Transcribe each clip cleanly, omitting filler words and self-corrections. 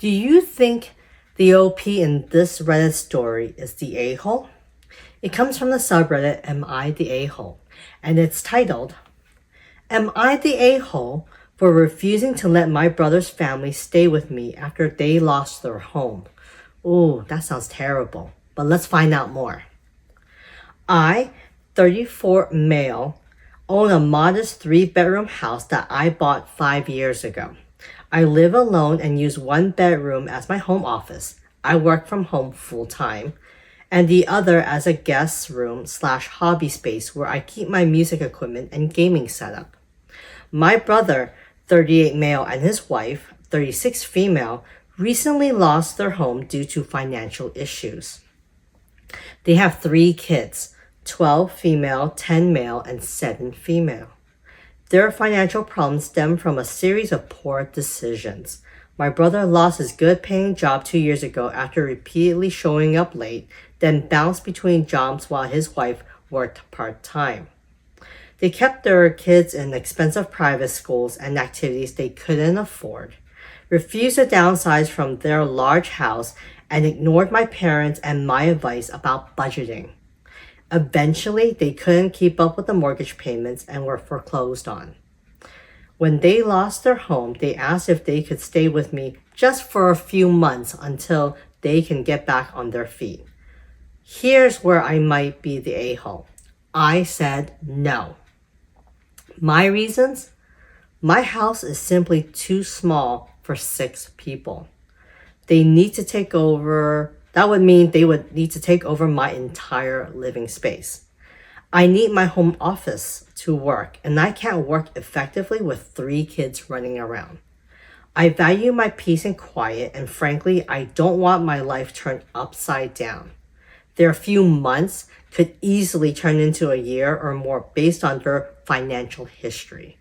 Do you think the OP in this Reddit story is the a-hole? It comes from the subreddit Am I the A-hole? And it's titled, Am I the a-hole for refusing to let my brother's family stay with me after they lost their home? Ooh, that sounds terrible. But let's find out more. I, 34 male, own a modest 3-bedroom house that I bought 5 years ago. I live alone and use 1 bedroom as my home office. I work from home full time, and the other as a guest room / hobby space where I keep my music equipment and gaming setup. My brother, 38 male, and his wife, 36 female, recently lost their home due to financial issues. They have 3 kids, 12 female, 10 male, and 7 female. Their financial problems stem from a series of poor decisions. My brother lost his good-paying job 2 years ago after repeatedly showing up late, then bounced between jobs while his wife worked part-time. They kept their kids in expensive private schools and activities they couldn't afford, refused to downsize from their large house, and ignored my parents and my advice about budgeting. Eventually, they couldn't keep up with the mortgage payments and were foreclosed on. When they lost their home, they asked if they could stay with me just for a few months until they can get back on their feet. Here's where I might be the a-hole. I said no. My reasons? My house is simply too small for 6 people. They need to take over. That would mean they would need to take over my entire living space. I need my home office to work, and I can't work effectively with 3 kids running around. I value my peace and quiet, and frankly, I don't want my life turned upside down. Their few months could easily turn into a year or more based on their financial history.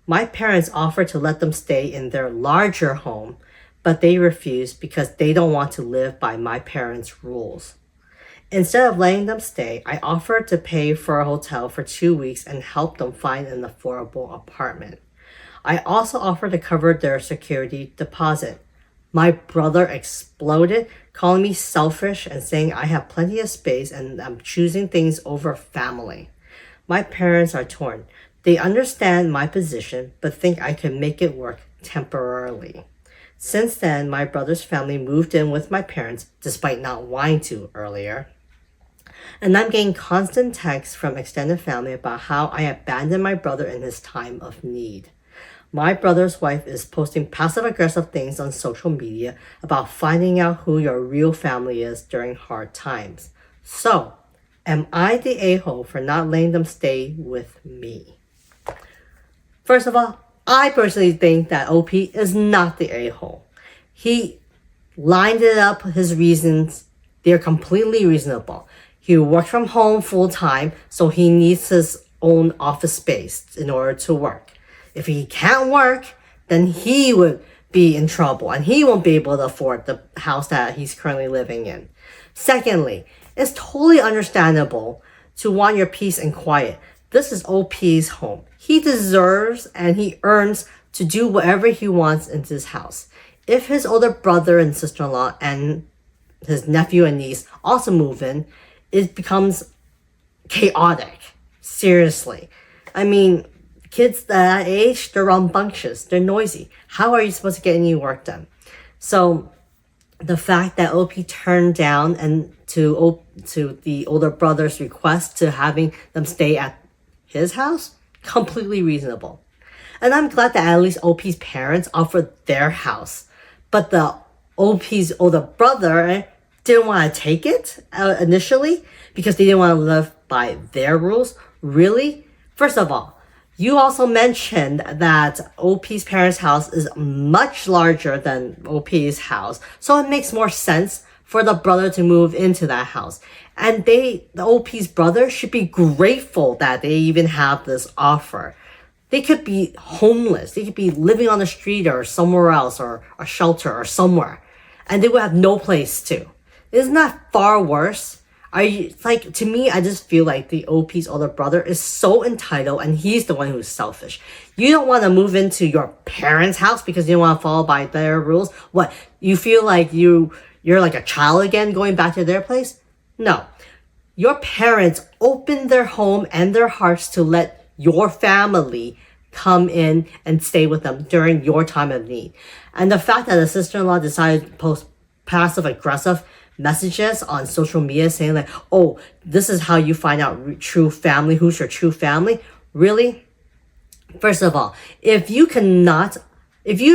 My parents offered to let them stay in their larger home, but they refused because they don't want to live by my parents' rules. Instead of letting them stay, I offered to pay for a hotel for 2 weeks and help them find an affordable apartment. I also offered to cover their security deposit. My brother exploded, calling me selfish and saying I have plenty of space and I'm choosing things over family. My parents are torn. They understand my position, but think I can make it work temporarily. Since then, my brother's family moved in with my parents, despite not wanting to earlier. And I'm getting constant texts from extended family about how I abandoned my brother in his time of need. My brother's wife is posting passive-aggressive things on social media about finding out who your real family is during hard times. So, am I the a-hole for not letting them stay with me? First of all, I personally think that OP is not the a-hole. He lined it up, his reasons, they're completely reasonable. He works from home full time, so he needs his own office space in order to work. If he can't work, then he would be in trouble and he won't be able to afford the house that he's currently living in. Secondly, it's totally understandable to want your peace and quiet. This is OP's home. He deserves and he earns to do whatever he wants in this house. If his older brother and sister-in-law and his nephew and niece also move in, it becomes chaotic. Seriously. I mean, kids that age, they're rambunctious, they're noisy. How are you supposed to get any work done? So the fact that OP turned down and to the older brother's request to having them stay at his house, completely reasonable. And I'm glad that at least OP's parents offered their house. But the OP's older brother didn't want to take it initially because they didn't want to live by their rules. Really? First of all, you also mentioned that OP's parents' house is much larger than OP's house. So it makes more sense for the brother to move into that house. And the OP's brother should be grateful that they even have this offer. They could be homeless. They could be living on the street or somewhere else or a shelter or somewhere. And they would have no place to. Isn't that far worse? Like, to me, I just feel like the OP's older brother is so entitled and he's the one who's selfish. You don't want to move into your parents' house because you don't want to follow by their rules. What, you feel like you're like a child again going back to their place? No. Your parents opened their home and their hearts to let your family come in and stay with them during your time of need. And the fact that the sister-in-law decided to post passive-aggressive messages on social media saying like, oh, this is how you find out true family, who's your true family. Really? First of all, if you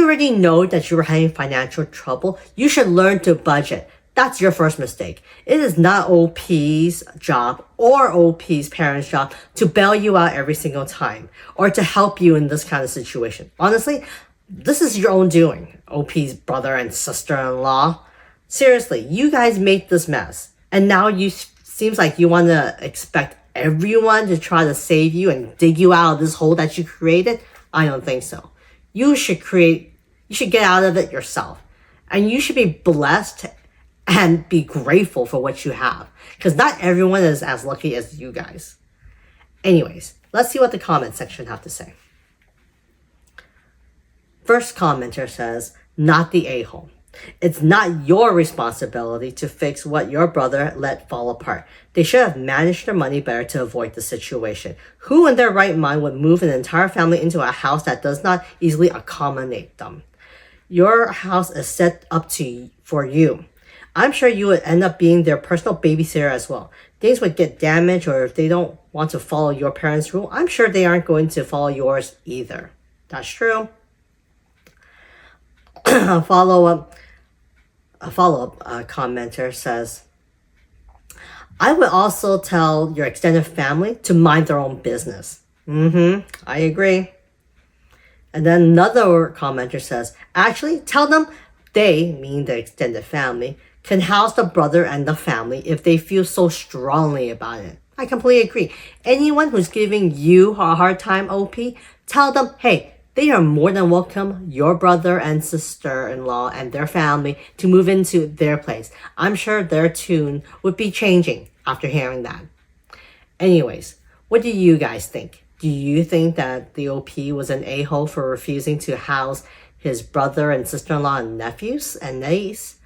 already know that you're having financial trouble, you should learn to budget. That's your first mistake. It is not OP's job or OP's parents' job to bail you out every single time or to help you in this kind of situation. Honestly, this is your own doing, OP's brother and sister-in-law. Seriously, you guys made this mess. And now seems like you want to expect everyone to try to save you and dig you out of this hole that you created? I don't think so. You should get out of it yourself. And you should be blessed and be grateful for what you have. Because not everyone is as lucky as you guys. Anyways, let's see what the comment section have to say. First commenter says, not the a-hole. It's not your responsibility to fix what your brother let fall apart. They should have managed their money better to avoid the situation. Who in their right mind would move an entire family into a house that does not easily accommodate them? Your house is set up for you. I'm sure you would end up being their personal babysitter as well. Things would get damaged, or if they don't want to follow your parents' rule, I'm sure they aren't going to follow yours either. That's true. A follow-up commenter says, I would also tell your extended family to mind their own business. I agree. And then another commenter says, actually, tell them they, meaning the extended family, can house the brother and the family if they feel so strongly about it. I completely agree. Anyone who's giving you a hard time, OP, tell them, hey, they are more than welcome, your brother and sister-in-law and their family, to move into their place. I'm sure their tune would be changing after hearing that. Anyways, what do you guys think? Do you think that the OP was an a-hole for refusing to house his brother and sister-in-law and nephews and niece?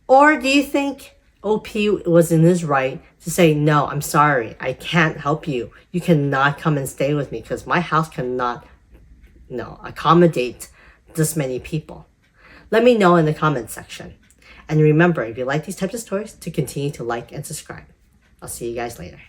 Or do you think OP was in his right to say, no, I'm sorry, I can't help you. You cannot come and stay with me because my house cannot accommodate this many people? Let me know in the comments section. And remember, if you like these types of stories, to continue to like and subscribe. I'll see you guys later.